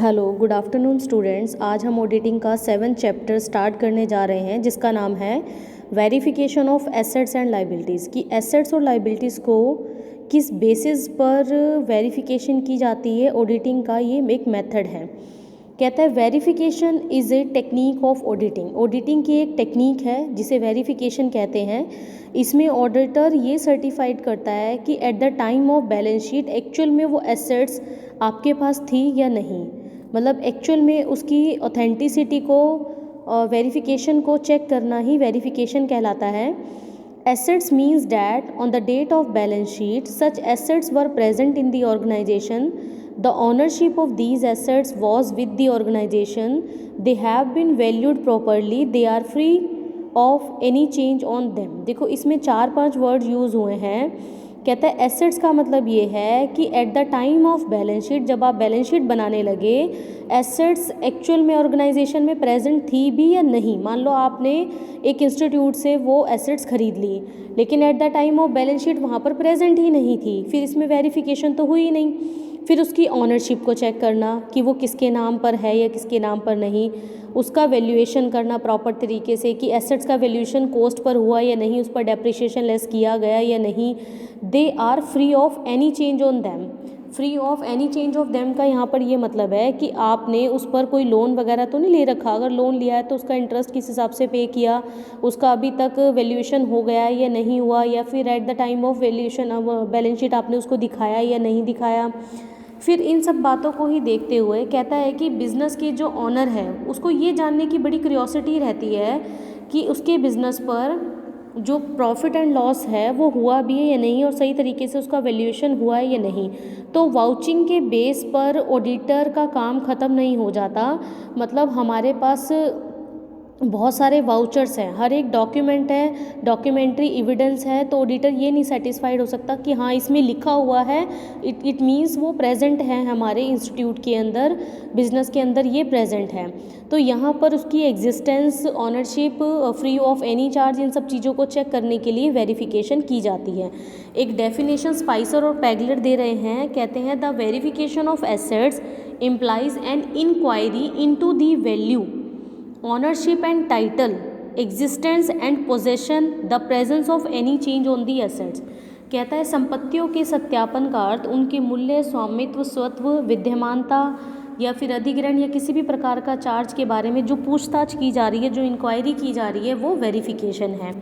Hello good afternoon students. आज हम auditing का 7th चैप्टर स्टार्ट करने जा रहे हैं जिसका नाम है verification of assets and liabilities. कि एसेट्स और लाइबिलिटीज़ को किस बेसिस पर वेरिफिकेशन की जाती है, ऑडिटिंग का ये एक मेथड है। कहता है verification is a technique of auditing. Auditing की एक टेक्निक है जिसे वेरिफिकेशन कहते हैं। इसमें ऑडिटर ये सर्टिफाइड करता है कि eight the time of balance sheet actual में वो एसेट्स आपके पास थी या नहीं, मतलब एक्चुअल में उसकी ऑथेंटिसिटी को वेरिफिकेशन को चेक करना ही वेरिफिकेशन कहलाता है। Assets means that on the date of balance sheet such assets were present in the organisation, the ownership of these assets was with the organisation, they have been valued properly, they are free of any change on them. देखो इसमें 4-5 word use हुए हैं। कहता है assets का मतलब ये है कि eight the time of balance sheet, जब आप बैलेंस शीट बनाने लगे, एसेट्स एक्चुअल में ऑर्गेनाइजेशन में प्रेजेंट थी भी या नहीं। मान लो आपने एक इंस्टीट्यूट से वो एसेट्स खरीद ली, लेकिन eight the time of balance sheet वहाँ पर प्रेजेंट ही नहीं थी, फिर इसमें वेरिफिकेशन तो हुई नहीं। फिर उसकी ऑनरशिप को चेक करना कि वो किसके नाम पर है या किसके नाम पर नहीं, उसका वैल्यूएशन करना प्रॉपर तरीके से कि एसेट्स का वैल्यूएशन कॉस्ट पर हुआ या नहीं, उस पर डेप्रिसिएशन लेस किया गया या नहीं। They are free of any change on them. Free of any change of them का यहाँ पर ये मतलब है कि आपने उस पर कोई लोन वगैरह तो नहीं ले रखा। अगर लोन लिया है तो उसका इंटरेस्ट किस हिसाब से पे किया, उसका अभी तक वैल्यूएशन हो गया है या नहीं हुआ, या फिर eight the time of valuation balance sheet आपने उसको दिखाया या नहीं दिखाया। फिर इन सब बातों को ही देखते हुए कहता है कि बिज़नेस के जो ऑनर है उसको ये जानने की बड़ी क्यूरियोसिटी रहती है कि उसके बिज़नेस पर जो प्रॉफिट एंड लॉस है वो हुआ भी है या नहीं, और सही तरीके से उसका वैल्यूएशन हुआ है या नहीं। तो वाउचिंग के बेस पर ऑडिटर का काम ख़त्म नहीं हो जाता। मतलब हमारे पास बहुत सारे वाउचर्स हैं, हर एक डॉक्यूमेंट है, डॉक्यूमेंट्री एविडेंस है, तो ऑडिटर ये नहीं सेटिस्फाइड हो सकता कि हाँ इसमें लिखा हुआ है, इट मीन्स वो प्रेजेंट है हमारे इंस्टीट्यूट के अंदर, बिजनेस के अंदर ये प्रेजेंट है। तो यहाँ पर उसकी existence, ownership, free of any charge, इन सब चीज़ों को चेक करने के लिए वेरिफिकेशन की जाती है। एक डेफिनेशन स्पाइसर और पैगलर दे रहे हैं। कहते हैं the verification of assets implies an inquiry into the value, ownership and title, existence and possession, the presence of any change on the assets। कहता है संपत्तियों के सत्यापन का अर्थ उनके मूल्य, स्वामित्व, स्वत्व, विद्यमानता या फिर अधिग्रहण या किसी भी प्रकार का चार्ज के बारे में जो पूछताछ की जा रही है, जो इंक्वायरी की जा रही है, वो वेरिफिकेशन है।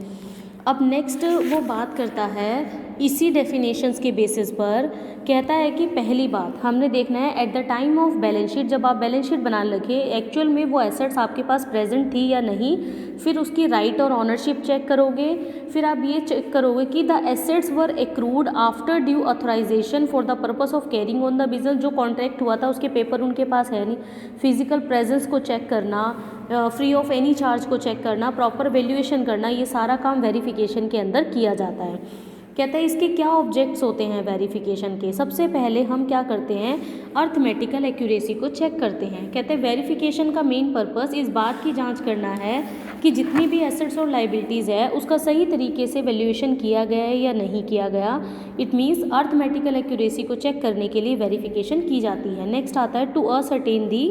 अब नेक्स्ट वो बात करता है इसी डेफिनेशंस के बेसिस पर। कहता है कि पहली बात हमने देखना है eight the time of balance sheet, जब आप बैलेंस शीट बनाने लगे एक्चुअल में वो एसेट्स आपके पास प्रेजेंट थी या नहीं। फिर उसकी राइट और ऑनरशिप चेक करोगे। फिर आप ये चेक करोगे कि the assets were accrued after due authorisation for the purpose of carrying on the business. जो कॉन्ट्रैक्ट हुआ था उसके पेपर उनके पास है नहीं। फिजिकल प्रेजेंस को चेक करना, फ्री ऑफ एनी चार्ज को चेक करना, प्रॉपर वैल्यूएशन करना, ये सारा काम वेरिफिकेशन के अंदर किया जाता है। कहता है इसके क्या ऑब्जेक्ट्स होते हैं वेरिफिकेशन के। सबसे पहले हम क्या करते हैं, अर्थमेटिकल एक्यूरेसी को चेक करते हैं। कहते हैं वेरिफिकेशन का मेन पर्पस इस बात की जांच करना है कि जितनी भी एसेट्स और लाइबिलिटीज़ है उसका सही तरीके से वैल्यूएशन किया गया है या नहीं किया गया। इट मीन्स अर्थमेटिकल एक्यूरेसी को चेक करने के लिए वेरिफिकेशन की जाती है। नेक्स्ट आता है to ascertain the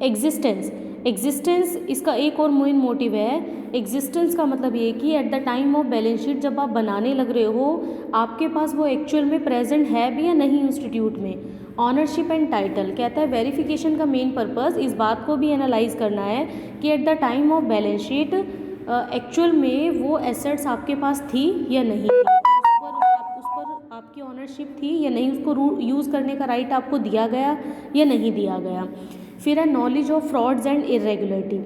existence. Existence इसका एक और मेन मोटिव है। एग्जिस्टेंस का मतलब ये कि eight the time of balance sheet जब आप बनाने लग रहे हो आपके पास वो एक्चुअल में प्रेजेंट है भी या नहीं इंस्टीट्यूट में। Ownership and title. कहता है वेरिफिकेशन का मेन पर्पस इस बात को भी एनालाइज करना है कि eight the time of balance sheet actual में वो एसेट्स आपके पास थी या नहीं, उस पर आपकी ऑनरशिप थी या नहीं, उसको यूज़ करने का राइट आपको दिया गया या नहीं दिया गया। फिर है knowledge of frauds and irregularity.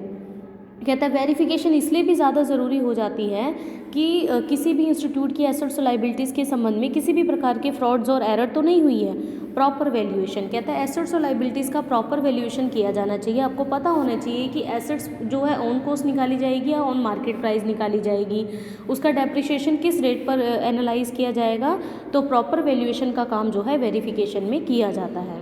कहता है वेरिफिकेशन इसलिए भी ज़्यादा ज़रूरी हो जाती है कि किसी भी इंस्टीट्यूट की एसेट्स और लाइबिलिटीज़ के संबंध में किसी भी प्रकार के फ्रॉड्स और एरर तो नहीं हुई है। Proper valuation. कहता है एसेट्स और लाइबिलिटीज़ का प्रॉपर वैल्यूएशन किया जाना चाहिए। आपको पता होना चाहिए कि एसेट्स जो है ऑन कॉस्ट निकाली जाएगी या ऑन मार्केट प्राइस निकाली जाएगी, उसका डेप्रिसिएशन किस रेट पर एनालाइज किया जाएगा। तो प्रॉपर वैल्यूएशन का काम जो है वेरिफिकेशन में किया जाता है।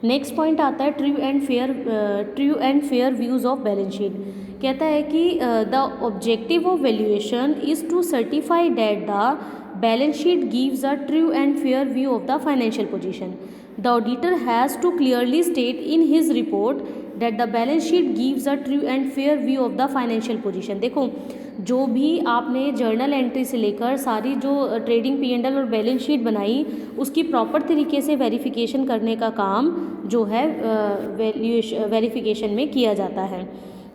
नेक्स्ट पॉइंट आता है true and fair views of balance sheet. कहता है कि the objective of valuation is to certify that the balance sheet gives a true and fair view of the financial position. The auditor has to clearly state in his report that the balance sheet gives a true and fair view of the financial position. देखो, जो भी आपने journal entry से लेकर सारी जो trading P&L और balance sheet बनाई, उसकी प्रॉपर तरीके से वेरिफिकेशन करने का काम जो है वेरिफिकेशन में किया जाता है।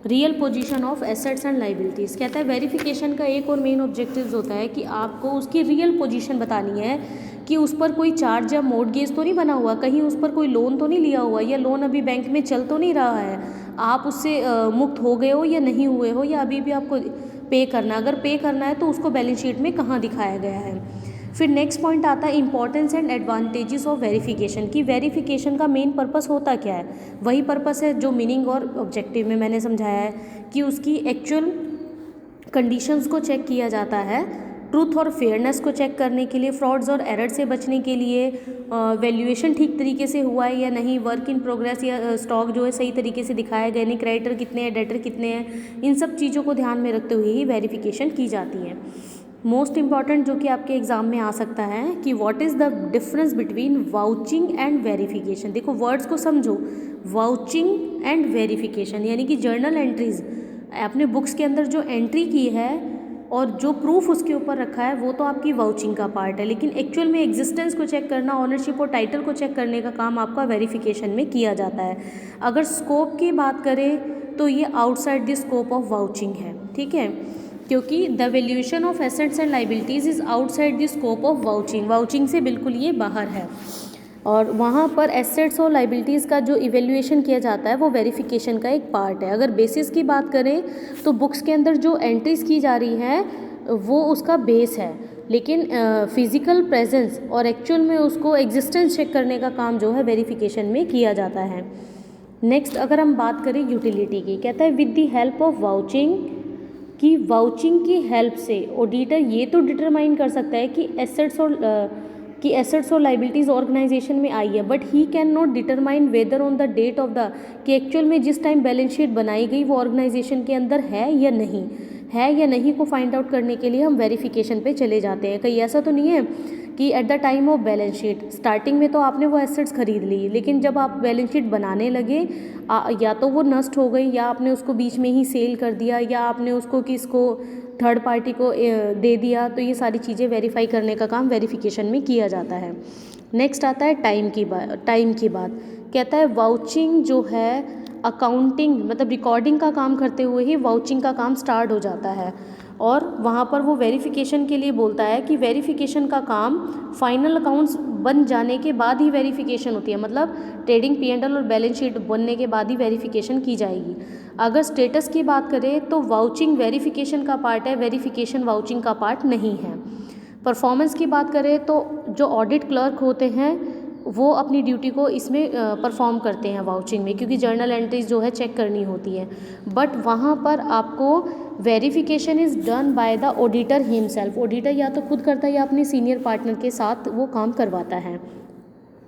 Real position of assets and liabilities कहता है वेरिफिकेशन का एक और मेन ऑब्जेक्टिव्स होता है कि आपको उसकी रियल पोजीशन बतानी है कि उस पर कोई चार्ज या मॉर्टगेज तो नहीं बना हुआ, कहीं उस पर कोई लोन तो नहीं लिया हुआ, या लोन अभी बैंक में चल तो नहीं रहा है, आप उससे मुक्त हो गए हो या नहीं हुए हो, या अभी भी आपको पे करना। अगर पे करना है तो उसको बैलेंस शीट में कहाँ दिखाया गया है। फिर नेक्स्ट पॉइंट आता है importance and advantages of verification की वेरिफिकेशन का मेन पर्पस होता क्या है। वही पर्पस है जो मीनिंग और ऑब्जेक्टिव में मैंने समझाया है कि उसकी एक्चुअल कंडीशंस को चेक किया जाता है, ट्रूथ और फेयरनेस को चेक करने के लिए, फ्रॉड्स और एरर से बचने के लिए, वैल्यूएशन ठीक तरीके से हुआ है या नहीं, वर्क इन प्रोग्रेस या स्टॉक जो है सही तरीके से दिखाया गया नहीं, क्रेडिटर कितने हैं, डेटर कितने हैं, इन सब चीज़ों को ध्यान में रखते हुए ही वेरिफिकेशन की जाती है। मोस्ट इंपॉर्टेंट जो कि आपके एग्जाम में आ सकता है कि what is the difference between vouching and verification. देखो, वर्ड्स को समझो, वाउचिंग एंड वेरिफिकेशन यानी कि जर्नल एंट्रीज आपने बुक्स के अंदर जो एंट्री की है और जो प्रूफ उसके ऊपर रखा है वो तो आपकी वाउचिंग का पार्ट है, लेकिन एक्चुअल में एग्जिस्टेंस को चेक करना, ऑनरशिप और टाइटल को चेक करने का काम आपका वेरिफिकेशन में किया जाता है। अगर स्कोप की बात करें तो ये outside the scope of vouching है, ठीक है, क्योंकि the valuation of assets and liabilities is outside the scope of vouching, vouching से बिल्कुल ये बाहर है। और वहाँ पर एसेट्स और लाइबिलिटीज़ का जो इवेल्यूएशन किया जाता है वो वेरिफिकेशन का एक पार्ट है। अगर बेसिस की बात करें तो बुक्स के अंदर जो एंट्रीज़ की जा रही हैं वो उसका बेस है, लेकिन फिज़िकल प्रेजेंस और एक्चुअल में उसको एग्जिस्टेंस चेक करने का काम जो है वेरिफिकेशन में किया जाता है। नेक्स्ट अगर हम बात करें यूटिलिटी की, कहता है with the help of vouching, कि वाउचिंग की हेल्प से ऑडिटर ये तो डिटरमाइन कर सकता है कि एसेट्स और लाइबिलिटीज़ ऑर्गेनाइजेशन में आई है, but he can not determine whether on the date of the, कि एक्चुअल में जिस टाइम बैलेंस शीट बनाई गई वो ऑर्गेनाइजेशन के अंदर है या नहीं को फाइंड आउट करने के लिए हम वेरिफिकेशन पे चले जाते हैं। कहीं ऐसा तो नहीं है कि eight the time of balance sheet starting में तो आपने वो एसेट्स खरीद ली, लेकिन जब आप बैलेंस शीट बनाने लगे या तो वो नष्ट हो गई, या आपने उसको बीच में ही सेल कर दिया, या आपने उसको किसको थर्ड पार्टी को दे दिया, तो ये सारी चीज़ें वेरीफाई करने का काम वेरिफिकेशन में किया जाता है। नेक्स्ट आता है टाइम की बात, कहता है वाउचिंग जो है अकाउंटिंग मतलब रिकॉर्डिंग का काम करते हुए ही वाउचिंग का काम स्टार्ट हो जाता है, और वहाँ पर वो वेरिफिकेशन के लिए बोलता है कि वेरिफिकेशन का काम फाइनल अकाउंट्स बन जाने के बाद ही वेरिफिकेशन होती है, मतलब ट्रेडिंग P&L और बैलेंस शीट बनने के बाद ही वेरिफिकेशन की जाएगी। अगर स्टेटस की बात करें तो वाउचिंग वेरिफिकेशन का पार्ट है, वेरिफिकेशन वाउचिंग का पार्ट नहीं है। परफॉर्मेंस की बात करें तो जो ऑडिट क्लर्क होते हैं वो अपनी ड्यूटी को इसमें परफॉर्म करते हैं वाउचिंग में, क्योंकि जर्नल एंट्रीज जो है चेक करनी होती है, बट वहाँ पर आपको verification is done by the auditor himself. Auditor या तो खुद करता है या अपने सीनियर पार्टनर के साथ वो काम करवाता है।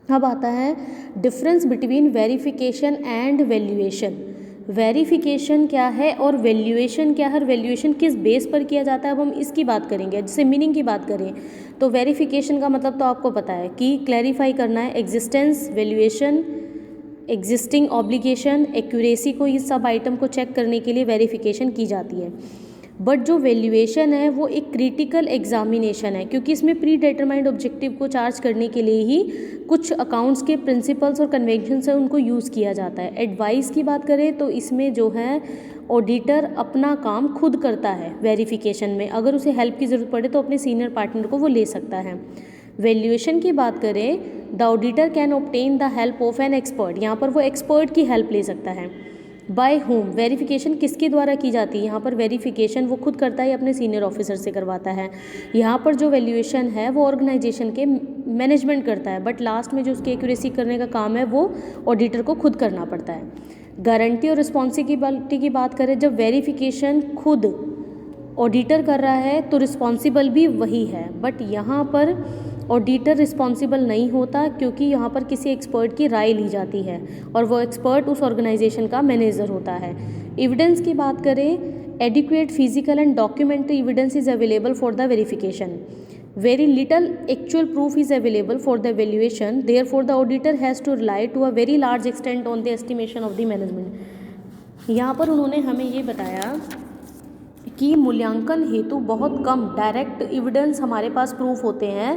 अब आता है difference between verification and valuation. Verification क्या है और वैल्यूएशन क्या है, और वैल्यूएशन किस बेस पर किया जाता है, अब हम इसकी बात करेंगे। जैसे मीनिंग की बात करें तो वेरिफिकेशन का मतलब तो आपको पता है कि क्लैरिफाई करना है existence, valuation, existing obligation, accuracy को, इस सब आइटम को चेक करने के लिए वेरिफिकेशन की जाती है। बट जो वैल्यूएशन है वो एक क्रिटिकल एग्जामिनेशन है, क्योंकि इसमें प्री डिटरमाइंड ऑब्जेक्टिव को चार्ज करने के लिए ही कुछ अकाउंट्स के प्रिंसिपल्स और कन्वेंशंस है उनको यूज़ किया जाता है। एडवाइस की बात करें तो इसमें जो है ऑडिटर अपना काम खुद करता है वेरिफिकेशन में, अगर उसे हेल्प की ज़रूरत पड़े तो अपने सीनियर पार्टनर को वो ले सकता है। वैल्यूएशन की बात करें, the auditor can obtain the help of an expert, यहाँ पर वो एक्सपर्ट की हेल्प ले सकता है। बाय होम, वेरिफिकेशन किसके द्वारा की जाती है, यहाँ पर वेरिफिकेशन वो खुद करता है या अपने सीनियर ऑफिसर से करवाता है। यहाँ पर जो वैल्यूएशन है वो ऑर्गेनाइजेशन के मैनेजमेंट करता है, बट लास्ट में जो उसकी एक्यूरेसी करने का काम है वो ऑडिटर को खुद करना पड़ता है। गारंटी और रिस्पॉन्सिबिलिटी की बात करें, जब वेरिफिकेशन खुद ऑडिटर कर रहा है तो रिस्पॉन्सिबल भी वही है, बट यहाँ पर ऑडिटर रिस्पॉन्सिबल नहीं होता, क्योंकि यहाँ पर किसी एक्सपर्ट की राय ली जाती है और वो एक्सपर्ट उस ऑर्गेनाइजेशन का मैनेजर होता है। एविडेंस की बात करें, adequate physical and documentary evidence is available for the verification. very little actual proof is available for the valuation, therefore the auditor has to rely to a very large extent on the estimation of the management। यहाँ पर उन्होंने हमें ये बताया कि मूल्यांकन हेतु बहुत कम डायरेक्ट एविडेंस हमारे पास प्रूफ होते हैं,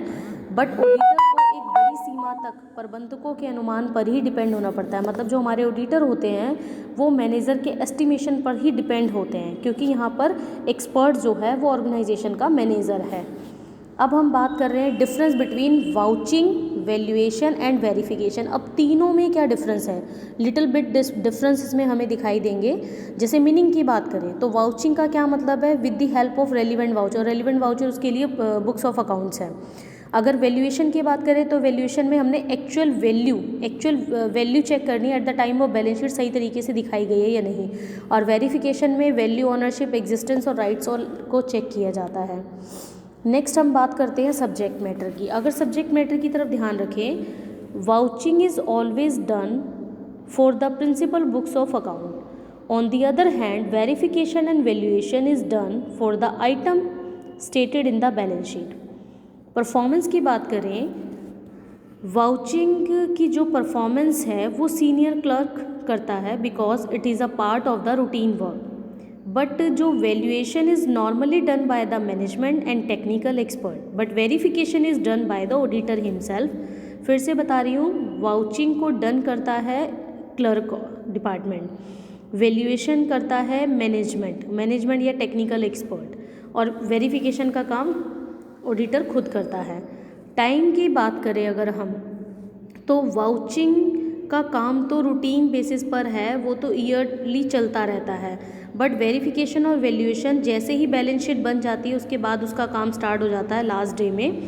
बट ऑडिटर को एक बड़ी सीमा तक प्रबंधकों के अनुमान पर ही डिपेंड होना पड़ता है। मतलब जो हमारे ऑडिटर होते हैं वो मैनेजर के एस्टिमेशन पर ही डिपेंड होते हैं, क्योंकि यहाँ पर एक्सपर्ट जो है वो ऑर्गेनाइजेशन का मैनेजर है। अब हम बात कर रहे हैं difference between vouching, valuation and verification. अब तीनों में क्या डिफरेंस है, लिटिल बिट डिफरेंस इसमें हमें दिखाई देंगे। जैसे मीनिंग की बात करें तो वाउचिंग का क्या मतलब है, with the help of relevant voucher. Relevant voucher उसके लिए बुक्स ऑफ अकाउंट्स है। अगर वैल्यूएशन की बात करें तो वैल्यूएशन में हमने एक्चुअल वैल्यू चेक करनी है eight the time of balance sheet सही तरीके से दिखाई गई है या नहीं। और वेरिफिकेशन में वैल्यू, ऑनरशिप, एग्जिस्टेंस और राइट्स को चेक किया जाता है। नेक्स्ट हम बात करते हैं सब्जेक्ट मैटर की। अगर सब्जेक्ट मैटर की तरफ ध्यान रखें, vouching is always done for the principal books of account. On the other hand verification and valuation is done for the item stated in the balance sheet. Performance की बात करें, vouching की जो performance है वो सीनियर क्लर्क करता है because it is a part of the routine work, but जो valuation is normally done by the management and technical expert, but verification is done by the auditor himself. फिर से बता रही हूँ, वाउचिंग को done करता है क्लर्क डिपार्टमेंट, वैल्यूएशन करता है मैनेजमेंट या टेक्निकल एक्सपर्ट, और वेरिफिकेशन का काम ऑडिटर खुद करता है। टाइम की बात करें अगर हम, तो वाउचिंग का काम तो रूटीन बेसिस पर है, वो तो ईयरली चलता रहता है, बट वेरिफिकेशन और वैल्यूएशन जैसे ही बैलेंस शीट बन जाती है उसके बाद उसका काम स्टार्ट हो जाता है लास्ट डे में।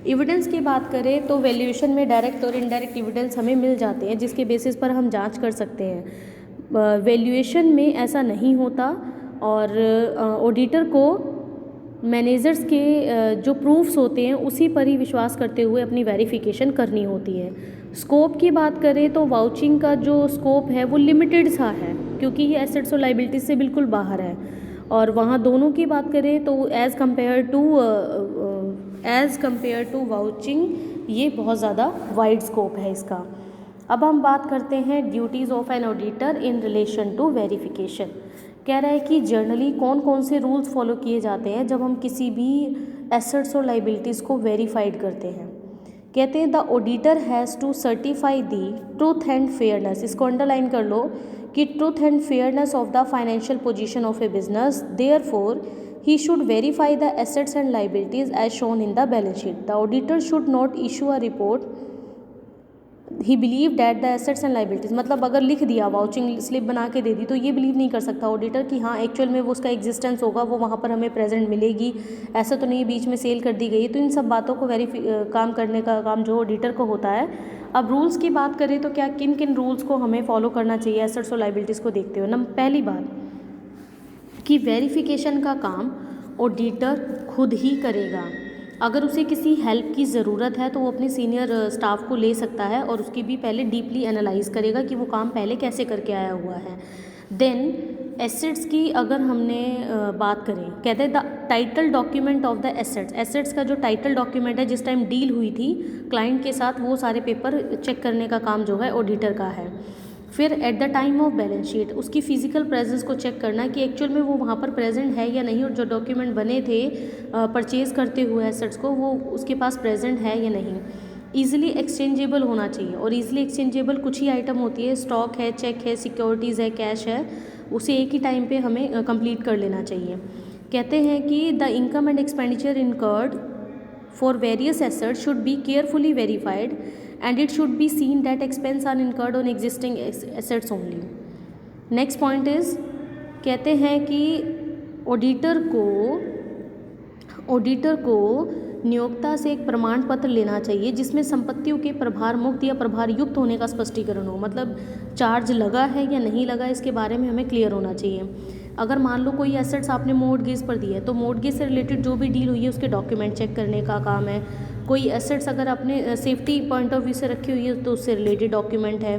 एविडेंस की बात करें तो वैल्यूएशन में डायरेक्ट और इनडायरेक्ट एविडेंस हमें मिल जाते हैं जिसके बेसिस पर हम जांच कर सकते हैं। वैल्यूएशन में ऐसा नहीं होता, और ऑडिटर को मैनेजर्स के जो प्रूफ्स होते हैं उसी पर ही विश्वास करते हुए अपनी वेरिफिकेशन करनी होती है। स्कोप की बात करें तो वाउचिंग का जो स्कोप है वो लिमिटेड सा है, क्योंकि ये एसेट्स और लाइबिलिटीज से बिल्कुल बाहर है। और वहाँ दोनों की बात करें तो एज़ कम्पेयर टू वाउचिंग ये बहुत ज़्यादा वाइड स्कोप है इसका। अब हम बात करते हैं duties of an auditor in relation to verification. कह रहा है कि जर्नली कौन कौन से रूल्स फॉलो किए जाते हैं जब हम किसी भी एसेट्स और लाइबिलिटीज़ को वेरीफाइड करते हैं। कहते हैं the auditor has to certify the truth and fairness, इसको अंडरलाइन कर लो कि truth and fairness of the financial position of a business, therefore he should verify the assets and liabilities as shown in the balance sheet. The auditor should not issue a report he believe that the assets and liabilities. मतलब अगर लिख दिया, vouching slip बना के दे दी, तो ये believe नहीं कर सकता ऑडिटर कि हाँ एक्चुअल में वो उसका एग्जिस्टेंस होगा, वो वहाँ पर हमें प्रेजेंट मिलेगी, ऐसा तो नहीं बीच में सेल कर दी गई है। तो इन सब बातों को काम करने का काम जो ऑडिटर को होता है। अब रूल्स की बात करें तो क्या किन किन रूल्स को हमें फॉलो करना चाहिए एसेट्स और लाइबिलिटीज़ को देखते हुए। पहली बात कि वेरिफिकेशन का काम ऑडिटर खुद ही करेगा। अगर उसे किसी हेल्प की ज़रूरत है तो वो अपने सीनियर स्टाफ को ले सकता है और उसकी भी पहले डीपली एनालाइज करेगा कि वो काम पहले कैसे करके आया हुआ है। देन एसेट्स की अगर हमने बात करें, कहते हैं the title document of the assets. Assets का जो टाइटल डॉक्यूमेंट है, जिस टाइम डील हुई थी क्लाइंट के साथ, वो सारे पेपर चेक करने का काम जो है ऑडिटर का है। फिर eight the time of balance sheet उसकी फिजिकल प्रेजेंस को चेक करना कि एक्चुअल में वो वहाँ पर प्रेजेंट है या नहीं, और जो डॉक्यूमेंट बने थे परचेज़ करते हुए एसेट्स को, वो उसके पास प्रेजेंट है या नहीं। ईजिली एक्सचेंजेबल होना चाहिए, और ईजिली एक्सचेंजेबल कुछ ही आइटम होती है, स्टॉक है, चेक है, सिक्योरिटीज़ है, कैश है, उसे एक ही टाइम पे हमें कंप्लीट कर लेना चाहिए। कहते हैं कि the income and expenditure incurred for various assets should be carefully verified and it should be seen that expense are incurred on existing assets only. Next point is, कहते हैं कि ऑडिटर को नियोक्ता से एक प्रमाण पत्र लेना चाहिए जिसमें संपत्तियों के प्रभार मुक्त या प्रभार युक्त होने का स्पष्टीकरण हो। मतलब चार्ज लगा है या नहीं लगा, इसके बारे में हमें क्लियर होना चाहिए। अगर मान लो कोई एसेट्स आपने मॉर्गेज पर दी है, तो मॉर्गेज से रिलेटेड जो भी डील हुई है उसके डॉक्यूमेंट चेक करने का काम है। कोई एसेट्स अगर आपने सेफ्टी पॉइंट ऑफ व्यू से रखी हुई है तो उससे रिलेटेड डॉक्यूमेंट है।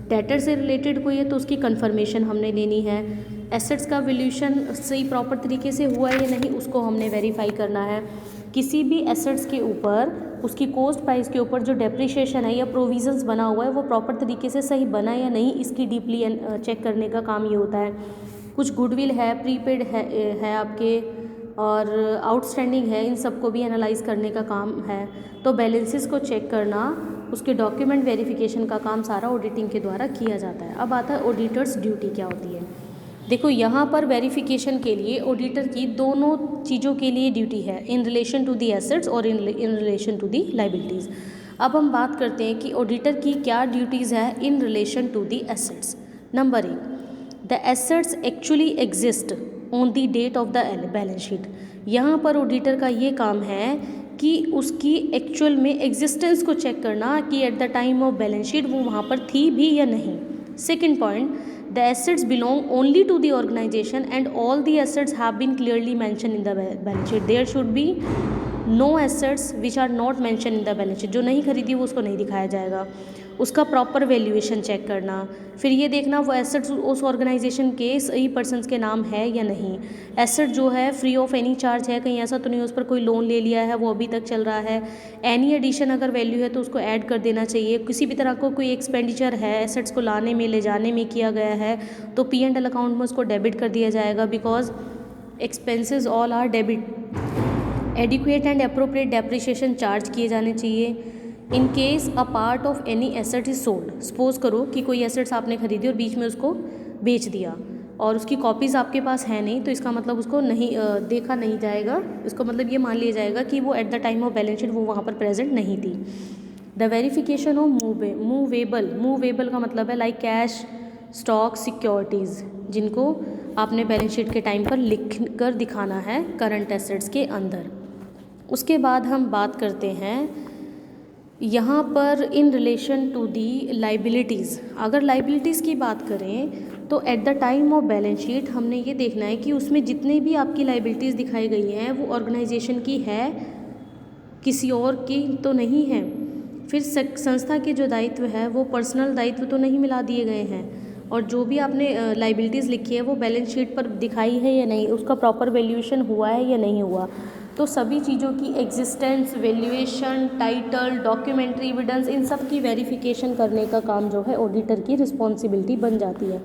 डेटर से रिलेटेड कोई है तो उसकी कंफर्मेशन हमने लेनी है। एसेट्स का वैल्यूएशन सही प्रॉपर तरीके से हुआ है या नहीं, उसको हमने वेरीफाई करना है। किसी भी एसेट्स के ऊपर उसकी कॉस्ट प्राइस के ऊपर जो डेप्रिसिएशन है या प्रोविजंस बना हुआ है वो प्रॉपर तरीके से सही बना है या नहीं, इसकी डीपली चेक करने का काम ये होता है। कुछ गुडविल है, प्रीपेड है आपके, और आउटस्टैंडिंग है, इन सबको भी एनालाइज करने का काम है। तो बैलेंसेस को चेक करना, उसके डॉक्यूमेंट वेरिफिकेशन का काम सारा ऑडिटिंग के द्वारा किया जाता है। अब आता है ऑडिटर्स ड्यूटी क्या होती है। देखो यहाँ पर वेरिफिकेशन के लिए ऑडिटर की दोनों चीज़ों के लिए ड्यूटी है, in relation to the assets और in relation to the liabilities. अब हम बात करते हैं कि ऑडिटर की क्या ड्यूटीज़ है in relation to the assets. Number 1, the assets actually exist on the date of the balance sheet. यहाँ पर ऑडिटर का ये काम है कि उसकी एक्चुअल में एग्जिस्टेंस को चेक करना कि eight the time of balance sheet वो वहाँ पर थी भी या नहीं। Second point, the assets belong only to the organization and all the assets have been clearly mentioned in the balance sheet. There should be no assets which are not mentioned in the balance sheet. जो नहीं खरीदी वो उसको नहीं दिखाया जाएगा। उसका proper valuation check करना, फिर ये देखना वो एसेट्स उस ऑर्गेनाइजेशन के सही पर्सन्स के नाम है या नहीं। एसेट जो है फ्री ऑफ एनी चार्ज है, कहीं ऐसा तो नहीं उस पर कोई लोन ले लिया है वो अभी तक चल रहा है। एनी एडिशन अगर वैल्यू है तो उसको ऐड कर देना चाहिए। किसी भी तरह को कोई एक्सपेंडिचर है एसेट्स को लाने में ले जाने में किया गया है तो P&L अकाउंट में उसको डेबिट कर दिया जाएगा, because expenses all are debit. Adequate and appropriate depreciation charge किए जाने चाहिए। In case a part of any asset is sold, suppose करो कि कोई एसेट्स आपने खरीदी और बीच में उसको बेच दिया और उसकी कॉपीज़ आपके पास है नहीं, तो इसका मतलब उसको नहीं देखा नहीं जाएगा। इसको मतलब ये मान लिया जाएगा कि वो eight the time of balance sheet वो वहाँ पर प्रेजेंट नहीं थी। द वेरिफिकेशन ऑफ मूवेबल का मतलब है लाइक कैश, स्टॉक, सिक्योरिटीज़, जिनको आपने बैलेंस शीट के टाइम पर लिख कर दिखाना है करंट एसेट्स के अंदर। उसके बाद हम बात करते हैं यहाँ पर in relation to the liabilities. अगर लाइबिलिटीज़ की बात करें तो at the time of balance sheet हमने ये देखना है कि उसमें जितने भी आपकी लाइबिलिटीज़ दिखाई गई हैं वो ऑर्गेनाइजेशन की है, किसी और की तो नहीं है। फिर संस्था के जो दायित्व है वो पर्सनल दायित्व तो नहीं मिला दिए गए हैं, और जो भी आपने लाइबिलिटीज़ लिखी है वो बैलेंस शीट पर दिखाई है या नहीं, उसका प्रॉपर वैल्यूएशन हुआ है या नहीं हुआ। तो सभी चीज़ों की existence, valuation, title, documentary evidence, इन सब की वेरिफिकेशन करने का काम जो है ऑडिटर की रिस्पॉन्सिबिलिटी बन जाती है।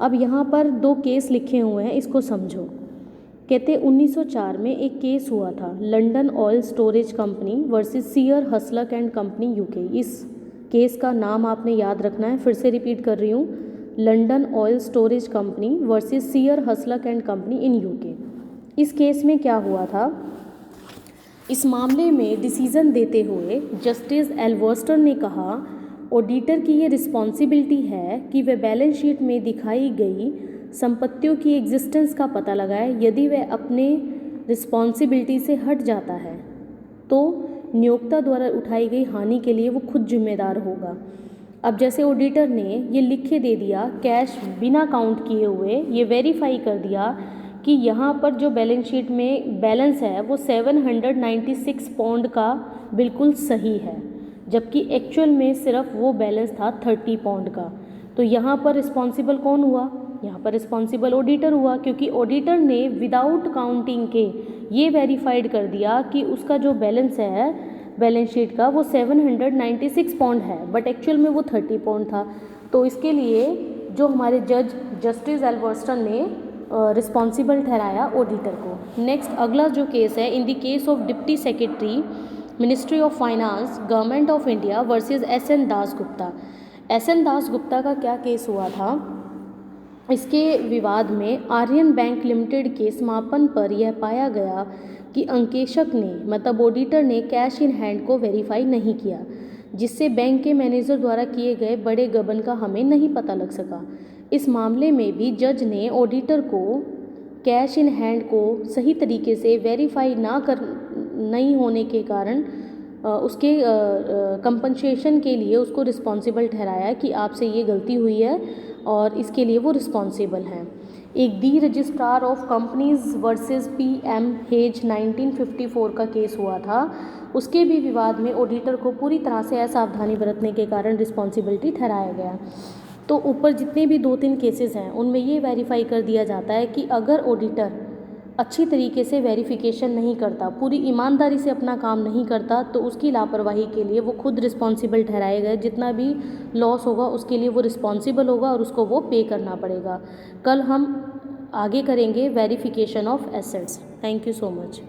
अब यहाँ पर 2 केस लिखे हुए हैं, इसको समझो। कहते 1904 में एक केस हुआ था, London oil storage company versus Seear Hasluck and company UK. इस केस का नाम आपने याद रखना है, फिर से रिपीट कर रही हूँ, London oil storage company versus Seear Hasluck and company in UK. इस केस में क्या हुआ था, इस मामले में डिसीज़न देते हुए जस्टिस एल्वर्स्टन ने कहा ऑडिटर की ये रिस्पॉन्सिबिलिटी है कि वह बैलेंस शीट में दिखाई गई संपत्तियों की एग्जिस्टेंस का पता लगाए। यदि वह अपने रिस्पॉन्सिबिलिटी से हट जाता है तो नियोक्ता द्वारा उठाई गई हानि के लिए वो खुद जिम्मेदार होगा। अब जैसे ऑडिटर ने ये लिख के दे दिया कैश बिना काउंट किए हुए, ये वेरीफाई कर दिया कि यहाँ पर जो बैलेंस शीट में बैलेंस है वो 796 पाउंड का बिल्कुल सही है, जबकि एक्चुअल में सिर्फ वो बैलेंस था 30 पाउंड का। तो यहाँ पर रिस्पॉन्सिबल कौन हुआ, यहाँ पर रिस्पॉन्सिबल ऑडिटर हुआ, क्योंकि ऑडिटर ने विदाउट काउंटिंग के ये वेरीफाइड कर दिया कि उसका जो बैलेंस है बैलेंस शीट का वो 796 पाउंड है, बट एक्चुअल में वो 30 पाउंड था। तो इसके लिए जो हमारे जज जस्टिस एल्वर्स्टन ने रिस्पॉन्सिबल ठहराया ऑडिटर को। नेक्स्ट अगला जो केस है, in the case of deputy secretary ministry of finance government of India versus SN Dasgupta. SN Dasgupta का क्या केस हुआ था, इसके विवाद में आर्यन बैंक लिमिटेड के समापन पर यह पाया गया कि अंकेशक ने मतलब ऑडिटर ने कैश इन हैंड को वेरीफाई नहीं किया, जिससे बैंक के मैनेजर द्वारा किए गए बड़े गबन का हमें नहीं पता लग सका। इस मामले में भी जज ने ऑडिटर को कैश इन हैंड को सही तरीके से वेरीफाई नहीं होने के कारण उसके कंपनसेशन के लिए उसको रिस्पॉन्सिबल ठहराया कि आपसे ये गलती हुई है और इसके लिए वो रिस्पॉन्सिबल हैं। एक the registrar of companies versus PM हेज 1954 का केस हुआ था, उसके भी विवाद में ऑडिटर को पूरी तरह से असावधानी बरतने के कारण रिस्पॉन्सिबिलिटी ठहराया गया। तो ऊपर जितने भी 2-3 केसेस हैं उनमें ये वेरीफाई कर दिया जाता है कि अगर ऑडिटर अच्छी तरीके से वेरिफिकेशन नहीं करता, पूरी ईमानदारी से अपना काम नहीं करता, तो उसकी लापरवाही के लिए वो खुद रिस्पॉन्सिबल ठहराए गए। जितना भी लॉस होगा उसके लिए वो रिस्पॉन्सिबल होगा और उसको वो पे करना पड़ेगा। कल हम आगे करेंगे verification of assets. Thank you so much.